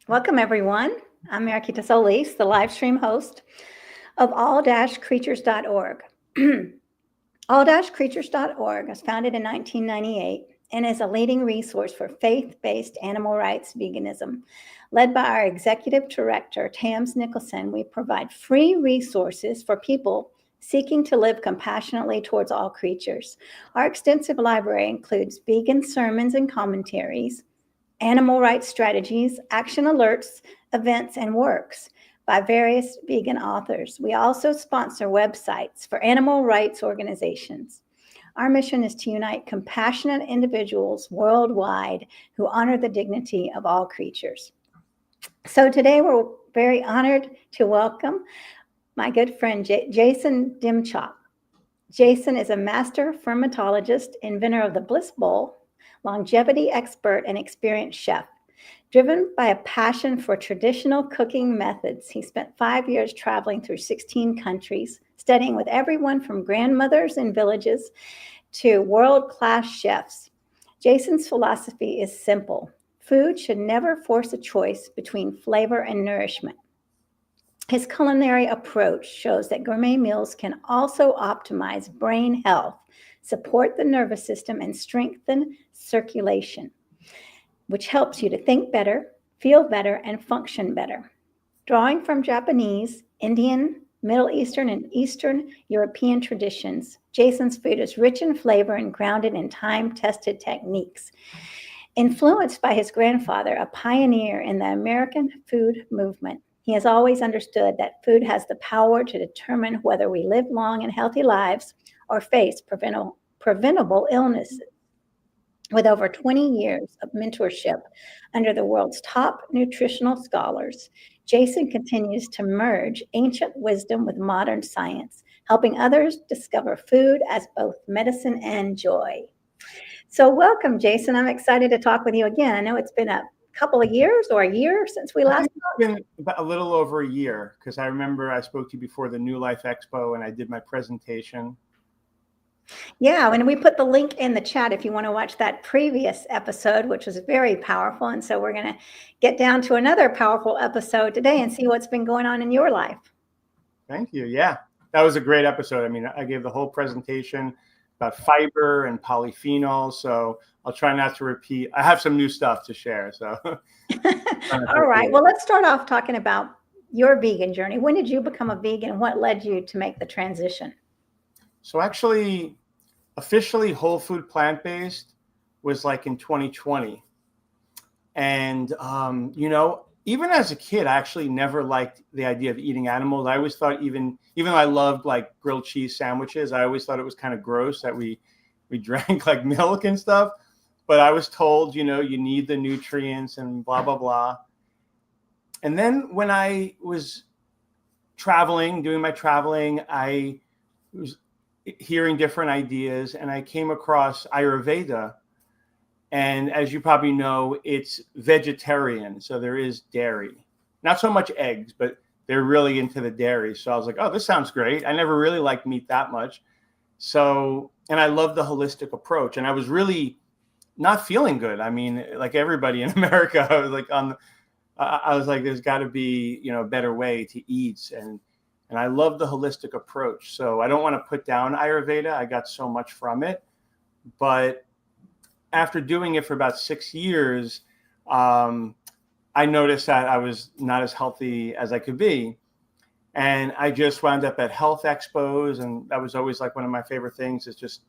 Welcome, everyone. I'm Mariquita Solis, the live stream host of all-creatures.org. All-creatures.org was founded in 1998 and is a leading resource for faith-based animal rights veganism. Led by our executive director, Tams Nicholson, we provide free resources for people seeking to live compassionately towards all creatures. Our extensive library includes vegan sermons and commentaries, animal rights strategies, action alerts, events, and works by various vegan authors. We also sponsor websites for animal rights organizations. Our mission is to unite compassionate individuals worldwide who honor the dignity of all creatures. So today we're very honored to welcome my good friend Jason Demchok. Jason is a master fermentologist, inventor of the Bliss Bowl, longevity expert, and experienced chef. Driven by a passion for traditional cooking methods, he spent 5 years traveling through 16 countries, studying with everyone from grandmothers in villages to world-class chefs. Jason's philosophy is simple. Food should never force a choice between flavor and nourishment. His culinary approach shows that gourmet meals can also optimize brain health, support the nervous system, and strengthen circulation, which helps you to think better, feel better, and function better. Drawing from Japanese, Indian, Middle Eastern, and Eastern European traditions, Jason's food is rich in flavor and grounded in time-tested techniques. Influenced by his grandfather, a pioneer in the American food movement, he has always understood that food has the power to determine whether we live long and healthy lives or face preventable illnesses. With over 20 years of mentorship under the world's top nutritional scholars, Jason continues to merge ancient wisdom with modern science, helping others discover food as both medicine and joy. So welcome, Jason. I'm excited to talk with you again. I know it's been a couple of years or a year since we last talked. It's been about a little over a year, because I remember I spoke to you before the New Life Expo and I did my presentation. Yeah, and we put the link in the chat if you want to watch that previous episode, which was very powerful. And so we're going to get down to another powerful episode today and see what's been going on in your life. Thank you. Yeah, that was a great episode. I mean, I gave the whole presentation about fiber and polyphenols, so I'll try not to repeat. I have some new stuff to share. So, all right. Well, let's start off talking about your vegan journey. When did you become a vegan? What led you to make the transition? So actually, officially whole food plant-based was like in 2020. And, even as a kid, I actually never liked the idea of eating animals. I always thought even though I loved like grilled cheese sandwiches, I always thought it was kind of gross that we drank like milk and stuff. But I was told, you need the nutrients and blah, blah, blah. And then when I was doing my traveling, I was hearing different ideas, and I came across Ayurveda. And as you probably know, it's vegetarian. So there is dairy, not so much eggs, but they're really into the dairy. So I was like, oh, this sounds great. I never really liked meat that much. So, and I love the holistic approach. And I was really not feeling good. I mean, like everybody in America, I was like, there's got to be, a better way to eat. And I love the holistic approach. So I don't want to put down Ayurveda. I got so much from it. But after doing it for about 6 years, I noticed that I was not as healthy as I could be. And I just wound up at health expos. And that was always like one of my favorite things, is just,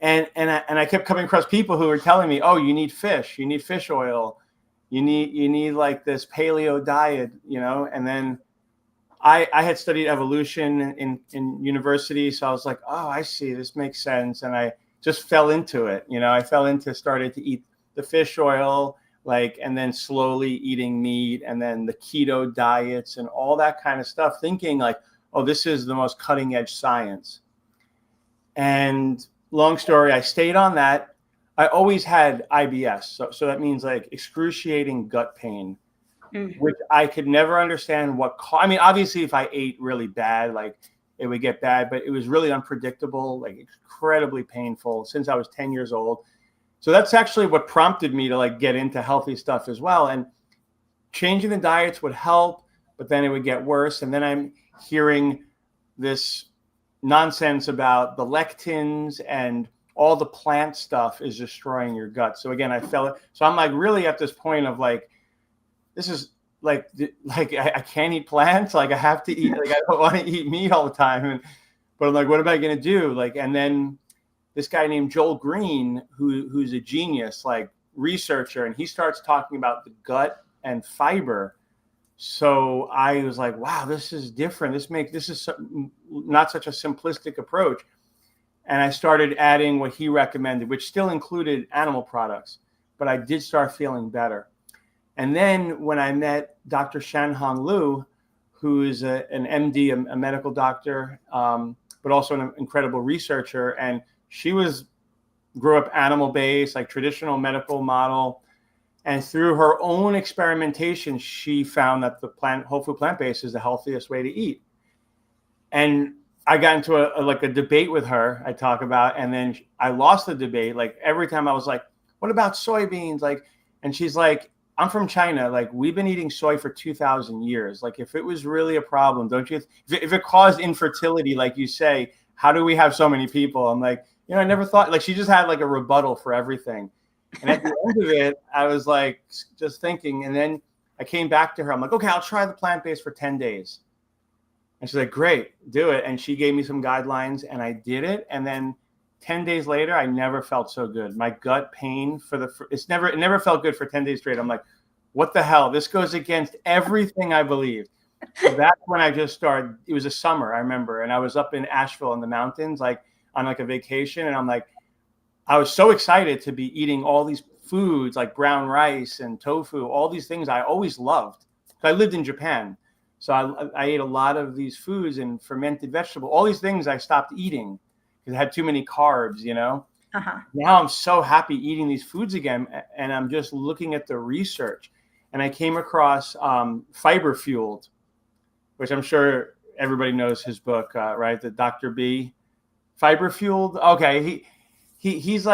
and I kept coming across people who were telling me, oh, you need fish oil. You need like this paleo diet, and then I had studied evolution in university. So I was like, oh, I see, this makes sense. And I just fell into it. I started to eat the fish oil, and then slowly eating meat, and then the keto diets and all that kind of stuff, thinking like, oh, this is the most cutting edge science. And long story, I stayed on that. I always had IBS. So that means like excruciating gut pain, which I could never understand I mean, obviously if I ate really bad, like it would get bad, but it was really unpredictable, like incredibly painful since I was 10 years old. So that's actually what prompted me to like get into healthy stuff as well. And changing the diets would help, but then it would get worse. And then I'm hearing this nonsense about the lectins and all the plant stuff is destroying your gut. So again, I felt it. So I'm like really at this point of like, this is like I can't eat plants. Like I have to eat, like I don't want to eat meat all the time. But I'm like, what am I going to do? Like, and then this guy named Joel Green, who's a genius, like researcher, and he starts talking about the gut and fiber. So I was like, wow, this is different. This is not such a simplistic approach. And I started adding what he recommended, which still included animal products, but I did start feeling better. And then when I met Dr. Shanhong Liu, who is an MD, a medical doctor, but also an incredible researcher, and she grew up animal-based, like traditional medical model. And through her own experimentation, she found that the whole food plant-based is the healthiest way to eat. And I got into a debate with her, I talk about, and then I lost the debate. Like every time I was like, what about soybeans? Like, and she's like, I'm from China. Like we've been eating soy for 2,000 years. Like if it was really a problem, don't you, if it caused infertility, like you say, how do we have so many people? I'm like, I never thought, like she just had like a rebuttal for everything. And at the end of it, I was like, just thinking. And then I came back to her. I'm like, okay, I'll try the plant-based for 10 days. And she's like, great, do it. And she gave me some guidelines and I did it. And then 10 days later, I never felt so good. My gut pain it never felt good for 10 days straight. I'm like, what the hell? This goes against everything I believed. So that's when I just started. It was a summer, I remember. And I was up in Asheville in the mountains, like on like a vacation. And I'm like, I was so excited to be eating all these foods like brown rice and tofu, all these things I always loved. I lived in Japan. So I ate a lot of these foods and fermented vegetable, all these things I stopped eating because I had too many carbs, Uh-huh. Now I'm so happy eating these foods again. And I'm just looking at the research. And I came across Fiber Fueled, which I'm sure everybody knows his book, right? The Dr. B. Fiber Fueled. Okay. He's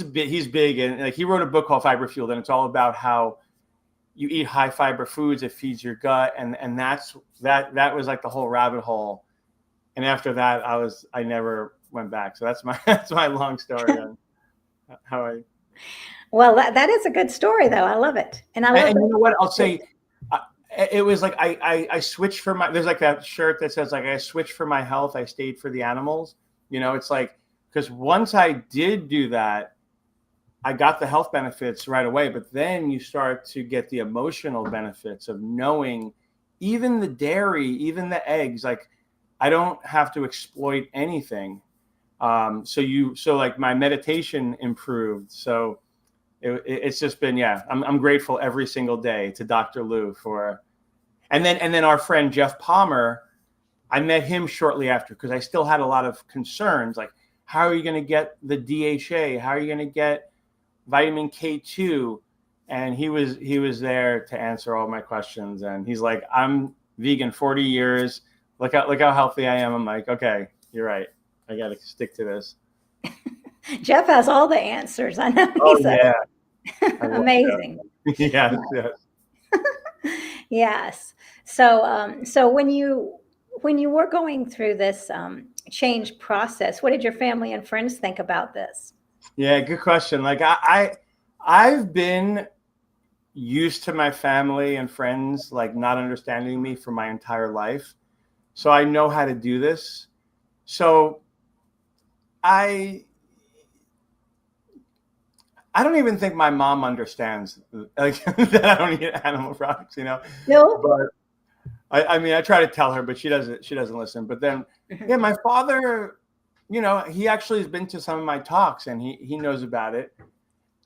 big. And like he wrote a book called Fiber Fueled. And it's all about how you eat high fiber foods, it feeds your gut. And that was like the whole rabbit hole. And after that, I never went back. So that's my long story on how I. Well, that is a good story, though. I love it. And you know what? I'll say it was like I switched for there's like that shirt that says like I switched for my health. I stayed for the animals. It's like, because once I did do that, I got the health benefits right away. But then you start to get the emotional benefits of knowing even the dairy, even the eggs, like I don't have to exploit anything. So like my meditation improved. So it's just been, I'm grateful every single day to Dr. Liu and then our friend Jeff Palmer, I met him shortly after because I still had a lot of concerns. Like, how are you going to get the DHA? How are you going to get vitamin K2? And he was there to answer all my questions. And he's like, I'm vegan 40 years. Look how healthy I am. I'm like, okay, you're right. I got to stick to this. Jeff has all the answers. I know. Amazing. Yes. Yes. So when you were going through this change process, what did your family and friends think about this? Yeah, good question. Like I've been used to my family and friends like not understanding me for my entire life. So I know how to do this. So I don't even think my mom understands like that I don't eat animal products, No. But I mean, I try to tell her, but she doesn't listen. But then, yeah, my father, he actually has been to some of my talks and he knows about it.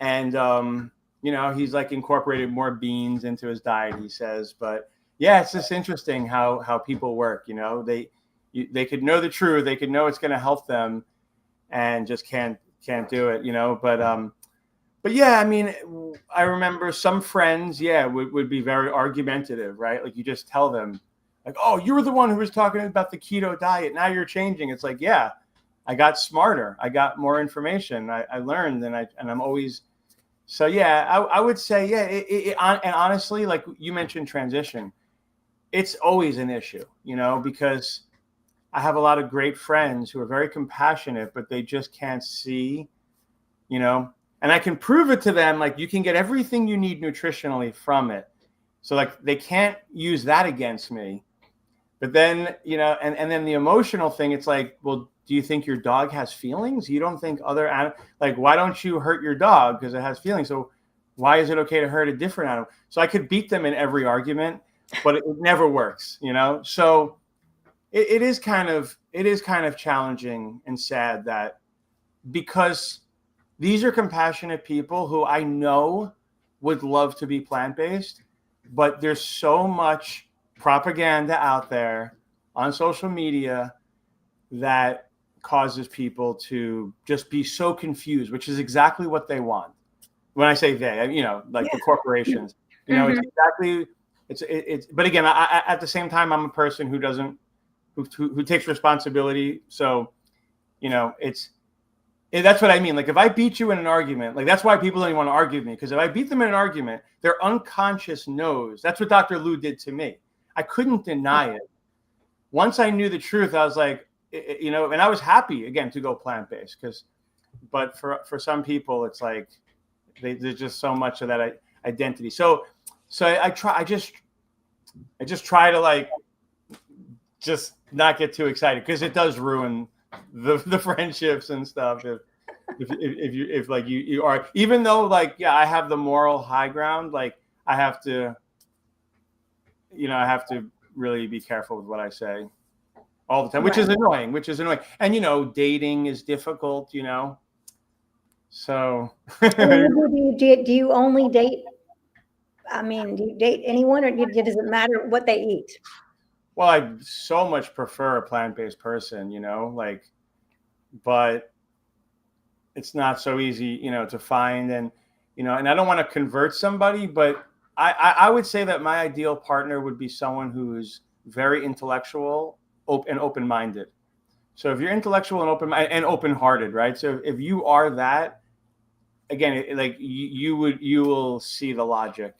And, he's like incorporated more beans into his diet, he says. But yeah, it's just interesting how people work, they could know the truth. They could know it's going to help them and just can't do it, But yeah, I mean, I remember some friends, would be very argumentative, right? Like you just tell them like, oh, you were the one who was talking about the keto diet. Now you're changing. It's like, yeah, I got smarter. I got more information. I learned and I'm always So yeah, I would say, yeah, and honestly, like you mentioned transition, it's always an issue, because I have a lot of great friends who are very compassionate, but they just can't see, and I can prove it to them. Like, you can get everything you need nutritionally from it. So like they can't use that against me. But then, and then the emotional thing, it's like, well, do you think your dog has feelings? You don't think other animals, like, why don't you hurt your dog because it has feelings? So why is it okay to hurt a different animal? So I could beat them in every argument, but it never works, So it is kind of challenging and sad that, because these are compassionate people who I know would love to be plant-based, but there's so much propaganda out there on social media that causes people to just be so confused, which is exactly what they want. When I say they, like the corporations, it's exactly, it's, but again, I at the same time, I'm a person who takes responsibility. So, that's what I mean. Like, if I beat you in an argument, like, that's why people don't even want to argue with me. Because if I beat them in an argument, their unconscious knows. That's what Dr. Lou did to me. I couldn't deny it. Once I knew the truth, I was like, and I was happy again to go plant-based, but for some people, it's like there's just so much of that identity. So I just try to, like, just not get too excited, because it does ruin the friendships and stuff. If like you are, even though, like, yeah, I have the moral high ground, like, I have to really be careful with what I say all the time, which is annoying, and dating is difficult, so do you only date, do you date anyone, or does it matter what they eat? Well, I so much prefer a plant-based person, like, but it's not so easy, to find, and and I don't want to convert somebody, but I would say that my ideal partner would be someone who's very intellectual and open-minded. So if you're intellectual and open-hearted, right? So if you are that, again, like, you will see the logic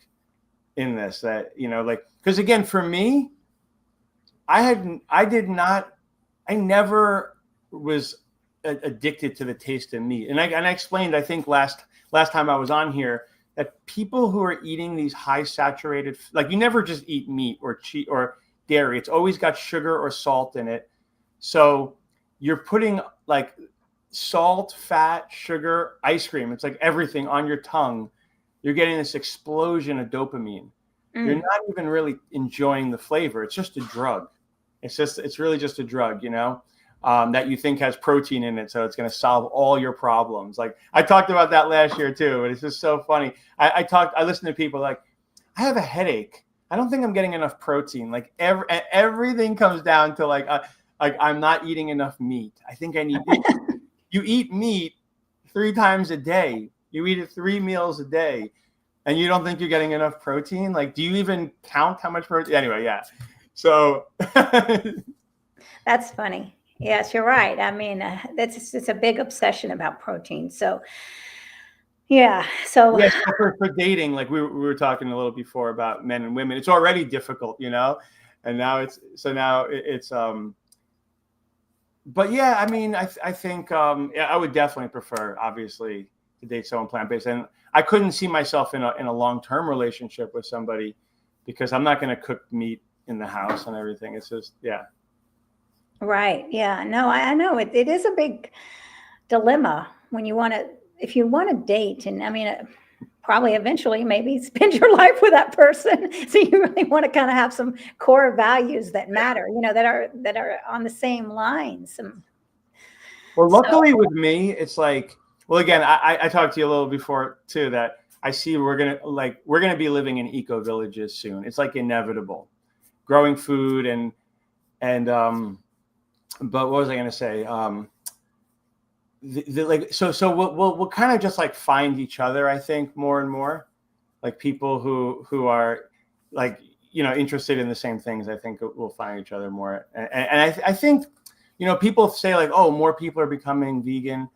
in this, that, like, because again, for me, I never was addicted to the taste of meat. And I explained, I think last time I was on here, that people who are eating these high saturated, like, you never just eat meat or cheese or dairy. It's always got sugar or salt in it. So you're putting, like, salt, fat, sugar, ice cream. It's like everything on your tongue. You're getting this explosion of dopamine. You're not even really enjoying the flavor. It's just a drug. It's really just a drug, that you think has protein in it, so it's going to solve all your problems. Like, I talked about that last year too, and it's just so funny. I listen to people like, I have a headache. I don't think I'm getting enough protein. Like, everything comes down to, like I'm not eating enough meat. I think I need. You eat meat 3 times a day. You eat it 3 meals a day, and you don't think you're getting enough protein. Like, do you even count how much protein? Anyway, yeah. So that's funny. Yes, you're right. It's a big obsession about protein. So, yeah. So, yes, for dating, like we were talking a little before about men and women, it's already difficult, and now it's but yeah, I think I would definitely prefer, obviously, to date someone plant-based, and I couldn't see myself in a long-term relationship with somebody, because I'm not going to cook meat in the house and everything. It's just, yeah. Right. Yeah. No, I know it is a big dilemma when if you want to date, and probably eventually maybe spend your life with that person. So you really want to kind of have some core values that matter, that are on the same lines. Well, luckily with me, it's like, well, again, I talked to you a little before too, that I see we're gonna be living in eco villages soon. It's like inevitable, growing food and but what was I gonna say? So we'll kind of just, like, find each other, I think, more and more, like, people who are, like, interested in the same things. I think we'll find each other more, and I think, people say, like, oh, more people are becoming vegan.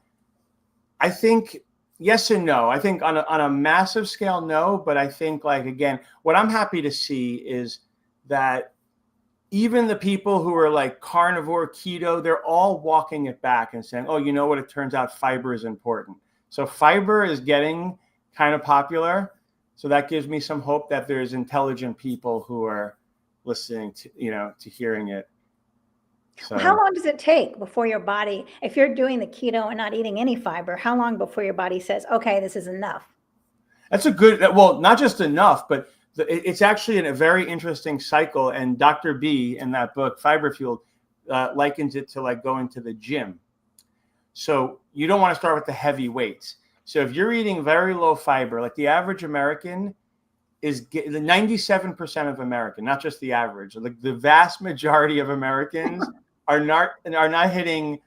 I think yes and no. I think on a massive scale, no. But I think, like, again, what I'm happy to see is that even the people who are like carnivore, keto, they're all walking it back and saying, oh, you know what? It turns out fiber is important. So fiber is getting kind of popular. So that gives me some hope that there's intelligent people who are listening to, to hearing it. So How long does it take before your body, if you're doing the keto and not eating any fiber, how long before your body says, okay, this is enough? that's a good, well, not just enough, but it's actually in a very interesting cycle. And Dr. B in that book, Fiber Fueled, likens it to like going to the gym. So you don't want to start with the heavy weights. So if you're eating very low fiber, like the average American is the 97% of American, not just the average, like the vast majority of Americans are not hitting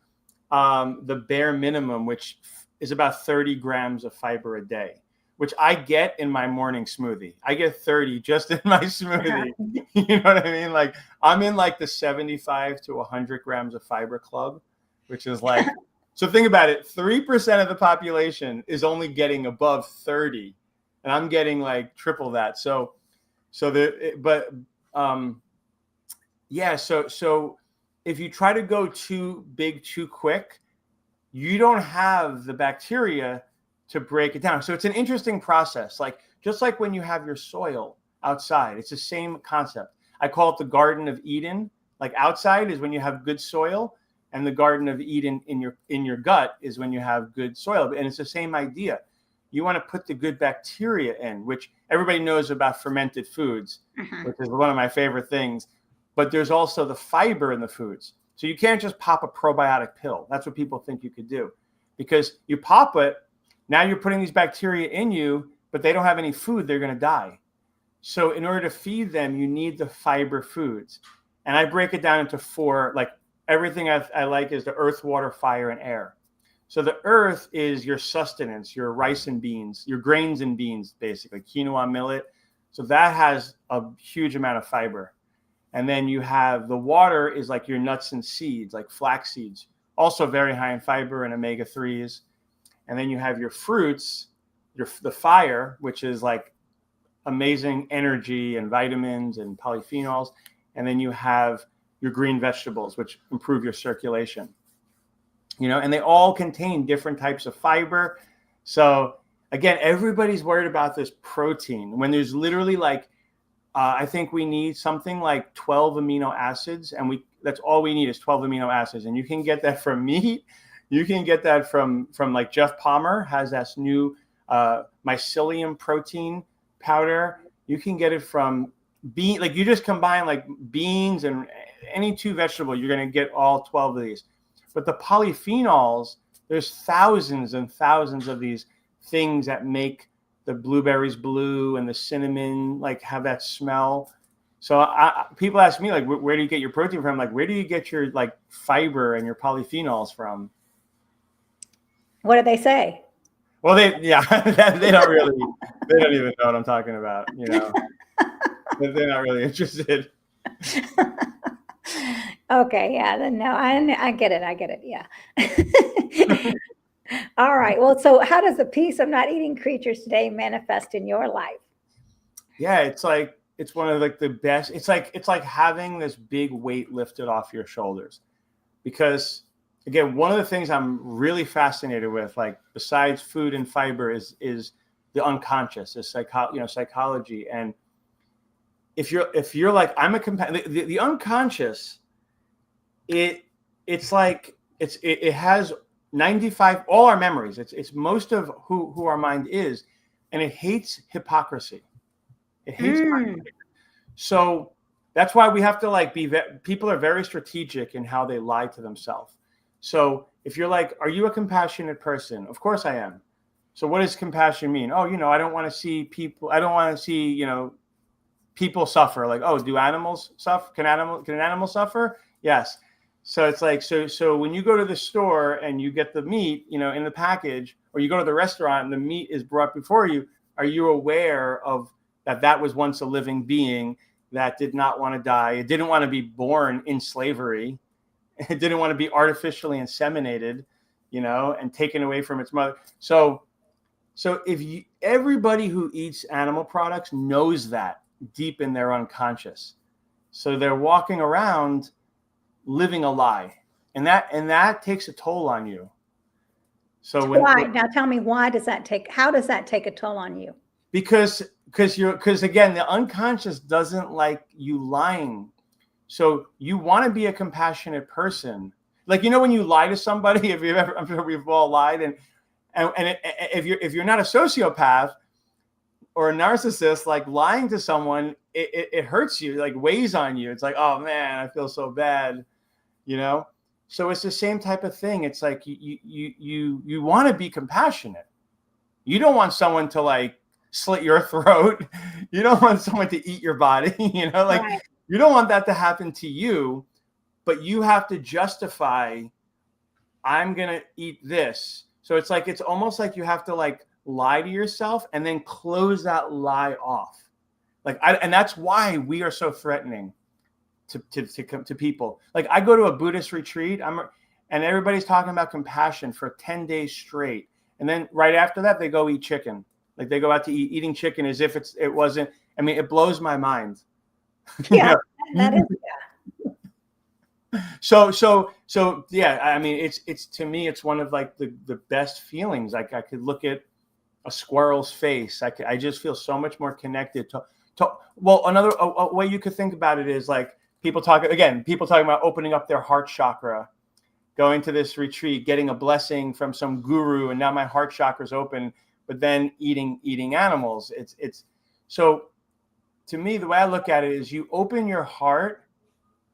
the bare minimum, which is about 30 grams of fiber a day, which I get in my morning smoothie. I get 30 just in my smoothie. You know what I mean? Like I'm in like the 75 to 100 grams of fiber club, which is like, so think about it. 3% of the population is only getting above 30. And I'm getting like triple that. So if you try to go too big, too quick, you don't have the bacteria to break it down. So it's an interesting process. Like, just like when you have your soil outside, it's the same concept. I call it the Garden of Eden. Like outside is when you have good soil, and the Garden of Eden in your gut is when you have good soil. And it's the same idea. You want to put the good bacteria in, which everybody knows about fermented foods, which is one of my favorite things. But there's also the fiber in the foods. So you can't just pop a probiotic pill. That's what people think you could do. Because you pop it, now you're putting these bacteria in you, but they don't have any food, they're going to die. So in order to feed them, you need the fiber foods. And I break it down into 4, like everything I like is the earth, water, fire, and air. So the earth is your sustenance, your rice and beans, your grains and beans, basically, quinoa, millet. So that has a huge amount of fiber. And then you have the water is like your nuts and seeds, like flax seeds, also very high in fiber and omega-3s. And then you have your fruits, the fire, which is like amazing energy and vitamins and polyphenols. And then you have your green vegetables, which improve your circulation. And they all contain different types of fiber. So again, everybody's worried about this protein when there's literally like, I think we need something like 12 amino acids, and that's all we need is 12 amino acids. And you can get that from meat. You can get that from like Jeff Palmer has this new mycelium protein powder. You can get it from bean, like you just combine like beans and any 2 vegetable, you're going to get all 12 of these. But the polyphenols, there's thousands and thousands of these things that make the blueberries blue and the cinnamon like have that smell. So people ask me like, where do you get your protein from? Like, where do you get your like fiber and your polyphenols from? What do they say? Well, they don't even know what I'm talking about. They're not really interested. Okay, yeah, then no, I get it, yeah. All right, well, so how does the peace of not eating creatures today manifest in your life? Yeah, it's one of like the best. It's like having this big weight lifted off your shoulders, because again, one of the things I'm really fascinated with, like besides food and fiber, is the unconscious, is psychology. And if you're like, I'm the unconscious, it has 95, all our memories. It's most of who our mind is, and it hates hypocrisy. It hates hypocrisy. So that's why we have to people are very strategic in how they lie to themselves. So if you're like, are you a compassionate person? Of course I am. So what does compassion mean? Oh, I don't want to see people. I don't want to see, people suffer. Like, oh, do animals suffer? Can an animal suffer? Yes. So it's like, so when you go to the store and you get the meat, in the package, or you go to the restaurant and the meat is brought before you, are you aware of that was once a living being that did not want to die? It didn't want to be born in slavery. It didn't want to be artificially inseminated, and taken away from its mother. So So everybody who eats animal products knows that deep in their unconscious. So they're walking around living a lie, and that takes a toll on you. So why? Now tell me, how does that take a toll on you? Because again, the unconscious doesn't like you lying. So you want to be a compassionate person. Like, when you lie to somebody, if you've ever, I'm sure we've all lied, and if you're not a sociopath or a narcissist, like lying to someone, it hurts you, like weighs on you. It's like, oh man, I feel so bad, So it's the same type of thing. It's like you want to be compassionate. You don't want someone to like slit your throat. You don't want someone to eat your body. Right. You don't want that to happen to you, but you have to justify, I'm going to eat this. So it's almost like you have to like lie to yourself and then close that lie off. And that's why we are so threatening to people. Like, I go to a Buddhist retreat, and everybody's talking about compassion for 10 days straight. And then right after that, they go eat chicken. Like, they go out to eating chicken as if it wasn't. I mean, it blows my mind. Yeah, that is. So yeah, I mean, it's to me, it's one of like the best feelings. Like, I could look at a squirrel's face. I just feel so much more connected to well, another a way you could think about it is like people talking about opening up their heart chakra, going to this retreat, getting a blessing from some guru, and now my heart chakra's open, but then eating animals. It's so, to me, the way I look at it is you open your heart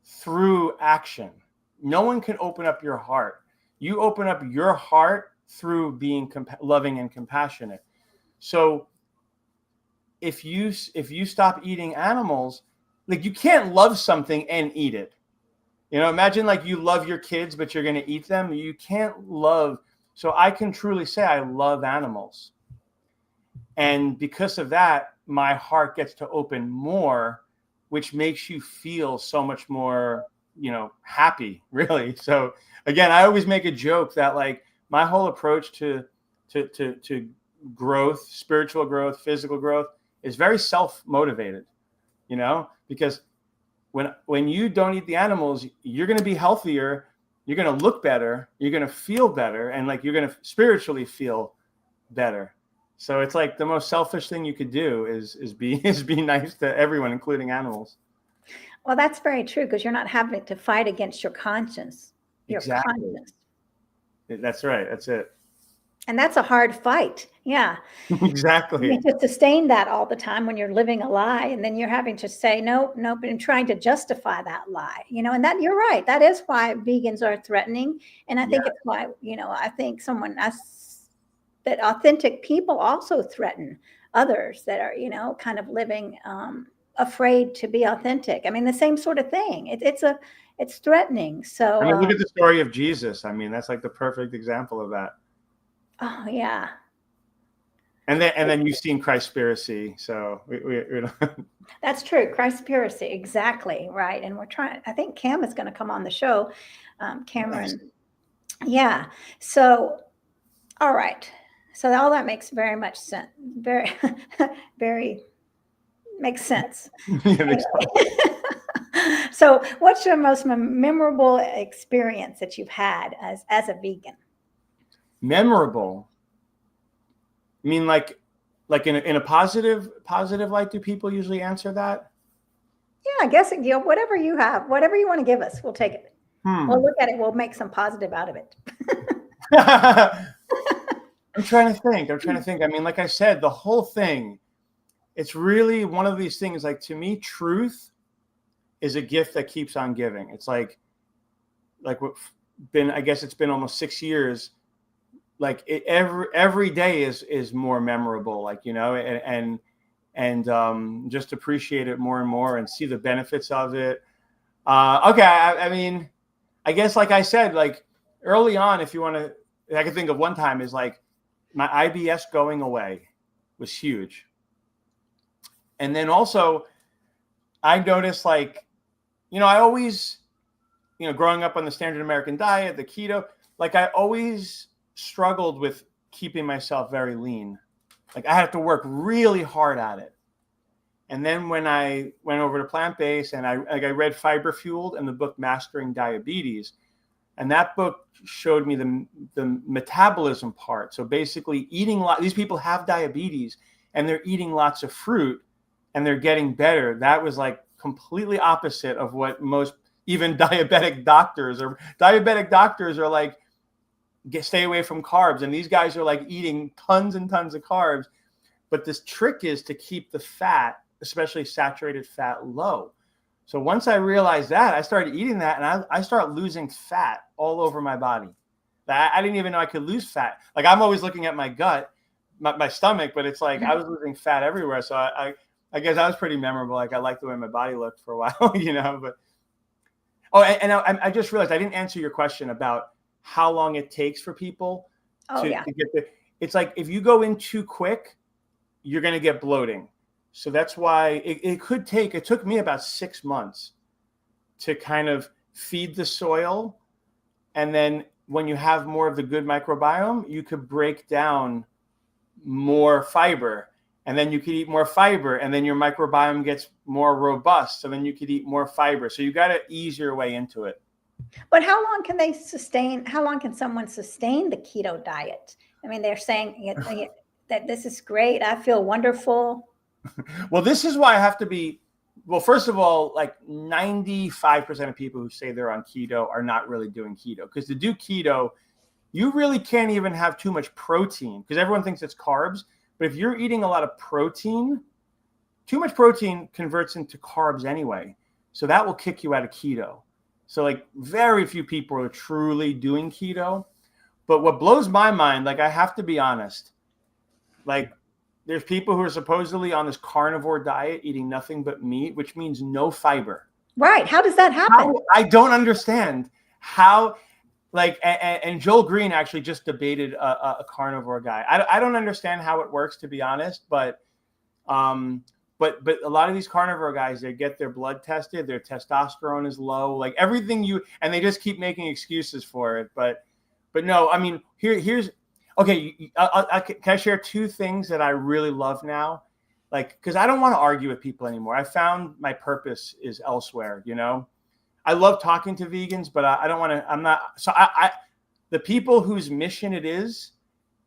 through action. No one can open up your heart. You open up your heart through being loving and compassionate. So if you stop eating animals, like, you can't love something and eat it. Imagine like you love your kids, but you're going to eat them. You can't love. So I can truly say I love animals. And because of that, my heart gets to open more, which makes you feel so much more, happy, really. So again, I always make a joke that like my whole approach to growth, spiritual growth, physical growth is very self-motivated, because when you don't eat the animals, you're going to be healthier, you're going to look better, you're going to feel better, and like you're going to spiritually feel better. So it's like the most selfish thing you could do is be nice to everyone, including animals. Well, that's very true, because you're not having to fight against your conscience. Exactly. Conscience. That's right. That's it. And that's a hard fight. Yeah. Exactly. You have to sustain that all the time when you're living a lie, and then you're having to say nope, and trying to justify that lie. And that, you're right. That is why vegans are threatening, and I think it's why I think that authentic people also threaten others that are kind of living afraid to be authentic. I mean, the same sort of thing. It's threatening. So I mean, look at the story of Jesus. I mean, that's like the perfect example of that. Oh yeah. And then you've seen Christspiracy, so we That's true. Christspiracy, exactly right. And I think Cam is going to come on the show, Cameron. Nice. Yeah. So, all right. So all that makes very much sense. Very, very makes sense. So, what's your most memorable experience that you've had as a vegan? Memorable? I mean, like in a positive light, do people usually answer that? Yeah, I guess whatever you have, whatever you want to give us, we'll take it. We'll look at it. We'll make some positive out of it. I'm trying to think. I mean, like I said, the whole thing, it's really one of these things. Like, to me, truth is a gift that keeps on giving. It's like I guess it's been almost 6 years. Like, every day is more memorable, like, and just appreciate it more and more and see the benefits of it. Okay. I mean, I guess, like I said, like early on, if you want to, I can think of one time is like my IBS going away was huge. And then also I noticed, like, I always, growing up on the standard American diet, the keto, like I always struggled with keeping myself very lean. Like I had to work really hard at it. And then when I went over to plant-based and I read Fiber Fueled and the book Mastering Diabetes, and that book showed me the metabolism part. So basically eating these people have diabetes and they're eating lots of fruit and they're getting better. That was like completely opposite of what most even diabetic doctors are like, stay away from carbs. And these guys are like eating tons and tons of carbs. But this trick is to keep the fat, especially saturated fat, low. So once I realized that, I started eating that and I started losing fat all over my body. I didn't even know I could lose fat. Like I'm always looking at my gut, my stomach, but it's like I was losing fat everywhere. So I guess I was pretty memorable. Like I liked the way my body looked for a while, you know. But I just realized I didn't answer your question about how long it takes for people to get there. It's like if you go in too quick, you're going to get bloating. So that's why it took me about 6 months to kind of feed the soil. And then when you have more of the good microbiome, you could break down more fiber. And then you could eat more fiber. And then your microbiome gets more robust. So then you could eat more fiber. So you got to ease your way into it. But how long can someone sustain the keto diet? I mean, they're saying that this is great. I feel wonderful. Well, this is why I have to be, well, first of all, like 95% of people who say they're on keto are not really doing keto. Because to do keto, you really can't even have too much protein because everyone thinks it's carbs. But if you're eating a lot of protein, too much protein converts into carbs anyway. So that will kick you out of keto. So like very few people are truly doing keto. But what blows my mind, like I have to be honest, like there's people who are supposedly on this carnivore diet eating nothing but meat, which means no fiber. Right. How does that happen? I don't understand how, like, and Joel Green actually just debated a carnivore guy. I don't understand how it works, to be honest, but a lot of these carnivore guys, they get their blood tested, their testosterone is low, like everything and they just keep making excuses for it. But no, I mean, here's, okay, can I share two things that I really love now? Like, because I don't want to argue with people anymore. I found my purpose is elsewhere, you know? I love talking to vegans, but I don't want to, I'm not, so the people whose mission it is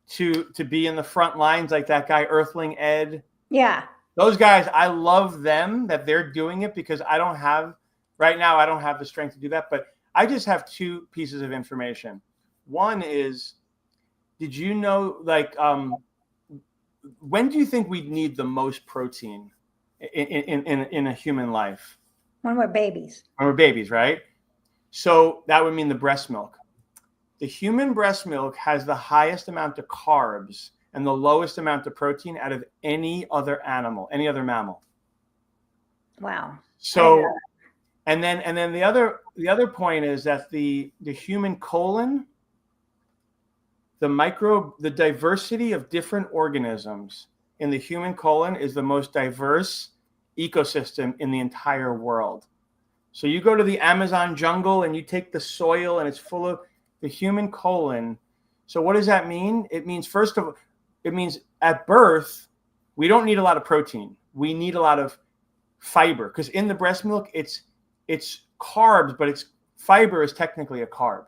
to be in the front lines, like that guy, Earthling Ed. Yeah. Those guys, I love them that they're doing it because right now, I don't have the strength to do that. But I just have two pieces of information. One is, did you know, like, when do you think we need the most protein in a human life? When we're babies. When we're babies, right? So that would mean the breast milk. The human breast milk has the highest amount of carbs and the lowest amount of protein out of any other mammal. Wow. So, and then the other point is that the human colon, the diversity of different organisms in the human colon is the most diverse ecosystem in the entire world. So you go to the Amazon jungle and you take the soil and it's full of the human colon. So what does that mean? It means, first of all, it means at birth, we don't need a lot of protein. We need a lot of fiber because in the breast milk, it's carbs, but fiber is technically a carb.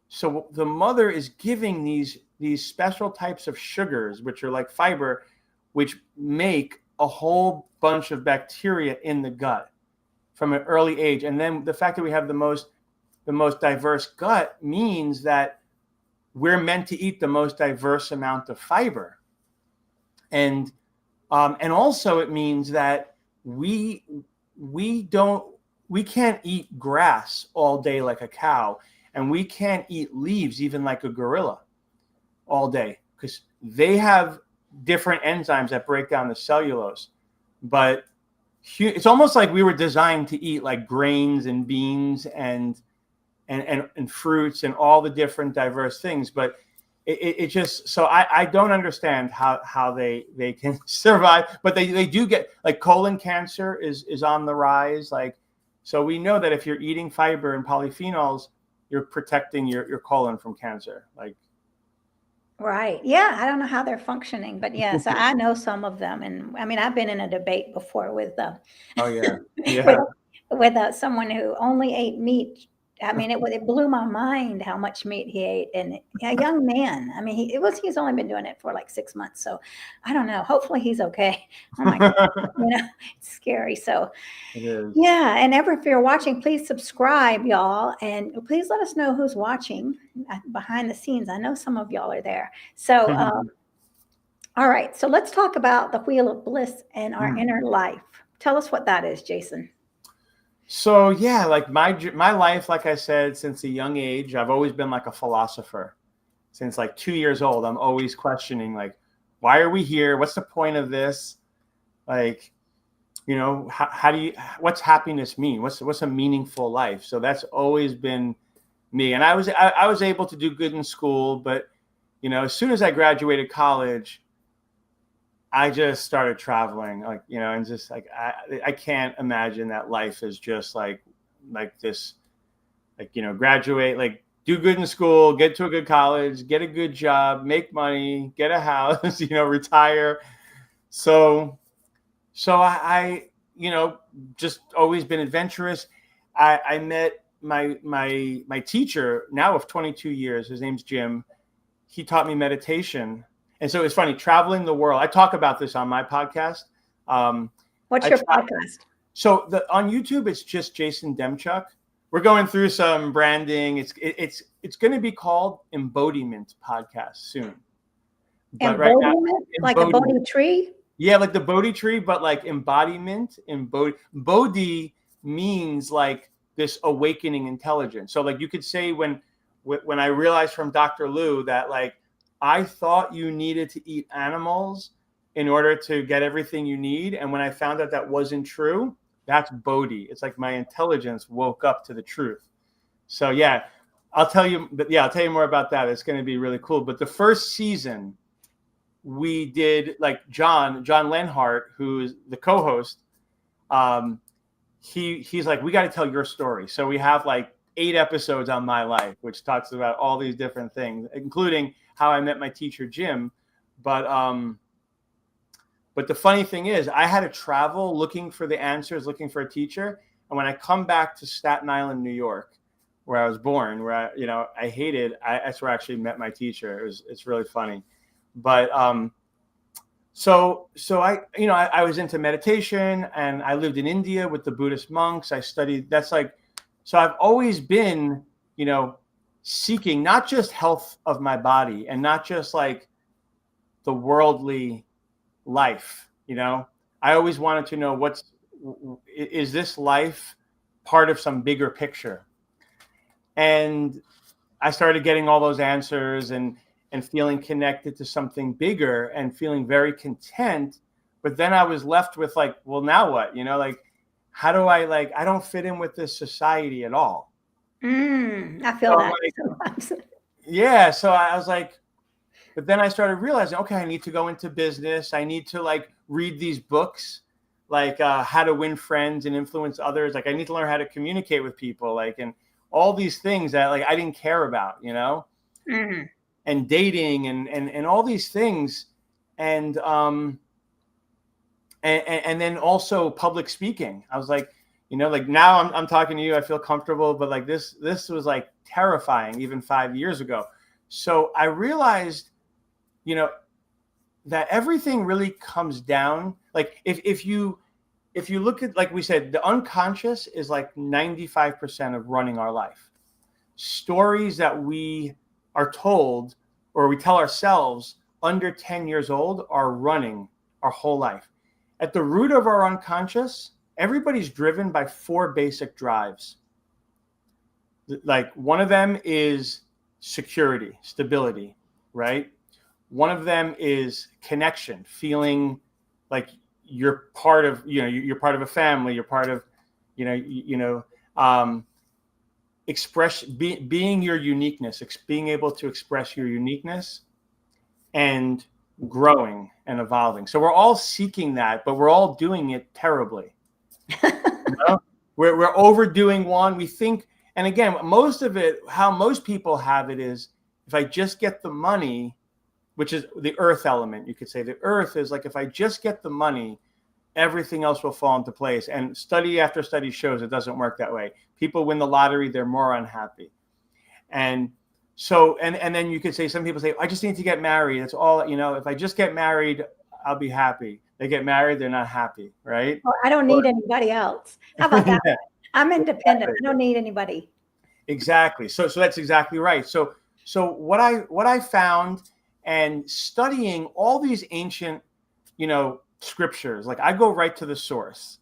So the mother is giving these special types of sugars, which are like fiber, which make a whole bunch of bacteria in the gut from an early age. And then the fact that we have the most diverse gut means that we're meant to eat the most diverse amount of fiber. And also it means that we can't eat grass all day like a cow, and we can't eat leaves even like a gorilla all day because they have different enzymes that break down the cellulose. But it's almost like we were designed to eat like grains and beans and fruits and all the different diverse things. But it just, so I don't understand how they can survive, but they do get, like, colon cancer is on the rise. Like, so we know that if you're eating fiber and polyphenols, you're protecting your colon from cancer. Like, Right. Yeah. I don't know how they're functioning, but yes, I know some of them. And I mean, I've been in a debate before with Oh yeah, with yeah. someone who only ate meat. I mean, it blew my mind how much meat he ate, and a young man. I mean, he's only been doing it for like 6 months, so I don't know. Hopefully, he's okay. Oh my God, it's scary. So It is. yeah, and ever if you're watching, please subscribe, y'all, and please let us know who's watching behind the scenes. I know some of y'all are there. So, all right, so let's talk about the wheel of bliss and our inner life. Tell us what that is, Jason. So yeah, like my life, like I said, since a young age, I've always been like a philosopher. Since like 2 years old, I'm always questioning like, why are we here? What's the point of this? Like, how do you, what's happiness mean? What's a meaningful life? So that's always been me. And I was able to do good in school, but as soon as I graduated college, I just started traveling, like, and just like, I can't imagine that life is just like this, like, graduate, like do good in school, get to a good college, get a good job, make money, get a house, retire. So I just always been adventurous. I met my teacher now of 22 years. His name's Jim. He taught me meditation. And so it's funny, traveling the world. I talk about this on my podcast. What's your podcast? So on YouTube, it's just Jason Demchok. We're going through some branding. It's going to be called Embodiment Podcast soon. But embodiment, right now, like a Bodhi tree. Yeah, like the Bodhi tree, but like embodiment. Bodhi means like this awakening intelligence. So like you could say when I realized from Dr. Lou that like I thought you needed to eat animals in order to get everything you need, and when I found out that wasn't true, that's Bodhi. It's like my intelligence woke up to the truth. So yeah, I'll tell you more about that. It's going to be really cool. But the first season, we did like John Lenhart, who's the co-host. He's like, we got to tell your story. So we have like 8 episodes on my life, which talks about all these different things, including how I met my teacher, Jim. But the funny thing is, I had to travel looking for the answers, looking for a teacher. And when I come back to Staten Island, New York, where I was born, where I hated, that's where I actually met my teacher. It's really funny. But so I was into meditation, and I lived in India with the Buddhist monks. I studied. So I've always been, seeking not just health of my body and not just like the worldly life. I always wanted to know is this life part of some bigger picture? And I started getting all those answers and feeling connected to something bigger and feeling very content. But then I was left with like, well, now what? Like, how do I don't fit in with this society at all. I feel that. Yeah. So I was like, but then I started realizing, okay, I need to go into business. I need to like read these books, like How to Win Friends and Influence Others. Like I need to learn how to communicate with people, like, and all these things that like I didn't care about, and dating and all these things. And then also public speaking. I was like, like now I'm talking to you, I feel comfortable, but like this was like terrifying even 5 years ago. So I realized, that everything really comes down. Like if you look at, like we said, the unconscious is like 95% of running our life. Stories that we are told or we tell ourselves under 10 years old are running our whole life. At the root of our unconscious, everybody's driven by 4 basic drives. Like one of them is security, stability, right? One of them is connection, feeling like you're part of, you're part of a family, you're part of, being your uniqueness, being able to express your uniqueness and growing and evolving. So we're all seeking that, but we're all doing it terribly. We're overdoing one. We think, and again, most of it, how most people have it is, if I just get the money, which is the earth element. You could say the earth is like, if I just get the money, everything else will fall into place. And study after study shows it doesn't work that way. People win the lottery, they're more unhappy. And so, and then you could say, some people say, I just need to get married. It's all, you know, if I just get married, I'll be happy. They get married, they're not happy, right? Well, I don't need anybody else. How about that? Yeah, I'm independent. exactly. I don't need anybody. Exactly. So that's exactly right. So what I found, and studying all these ancient, you know, scriptures, like I go right to the source.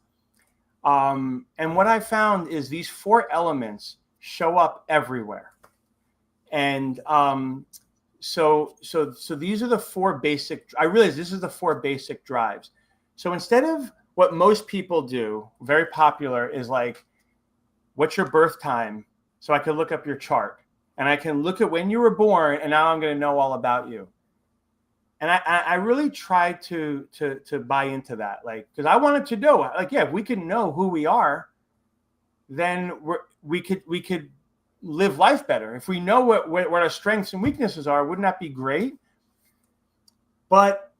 And what I found is these 4 elements show up everywhere. And so these are the 4 basic, I realize this is the 4 basic drives. So instead of what most people do, very popular, is like, what's your birth time? So I can look up your chart and I can look at when you were born, and now I'm going to know all about you. And I really tried to buy into that, like, because I wanted to know, like, yeah, if we can know who we are, then we could live life better. If we know what our strengths and weaknesses are, wouldn't that be great? But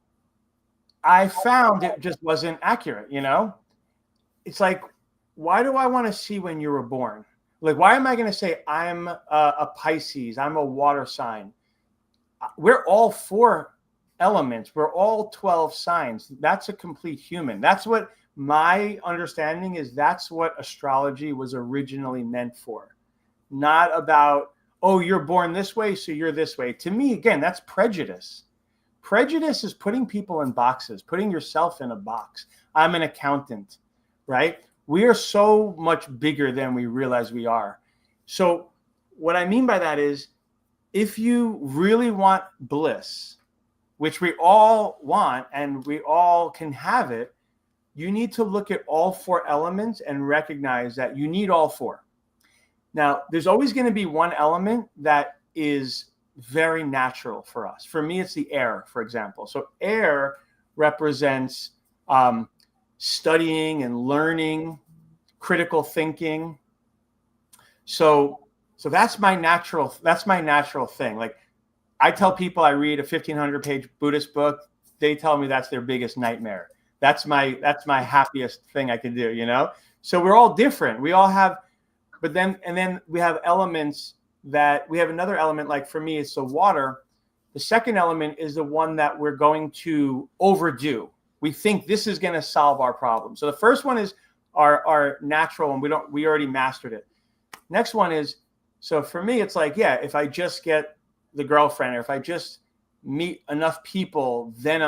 I found it just wasn't accurate, you know? It's like, why do I want to see when you were born? Like, why am I going to say I'm a Pisces, I'm a water sign? We're all 4 elements. We're all 12 signs. That's a complete human. That's what my understanding is. That's what astrology was originally meant for. Not about, oh, you're born this way, so you're this way. To me, again, that's prejudice. Prejudice is putting people in boxes, putting yourself in a box. I'm an accountant, right? We are so much bigger than we realize we are. So what I mean by that is, if you really want bliss, which we all want and we all can have it, you need to look at all 4 elements and recognize that you need all 4. Now, there's always going to be one element that is very natural for us. For me, it's the air, for example. So air represents studying and learning, critical thinking. So that's my natural thing. Like, I tell people I read a 1,500-page Buddhist book. They tell me that's their biggest nightmare. That's my happiest thing I can do, you know? So we're all different. We all have, but then we have elements that we have another element, like for me, it's the water. The second element is the one that we're going to overdo. We think this is going to solve our problem. So the first one is our natural, and we already mastered it. Next one is, so for me, it's like, yeah, if I just get the girlfriend, or if I just meet enough people, then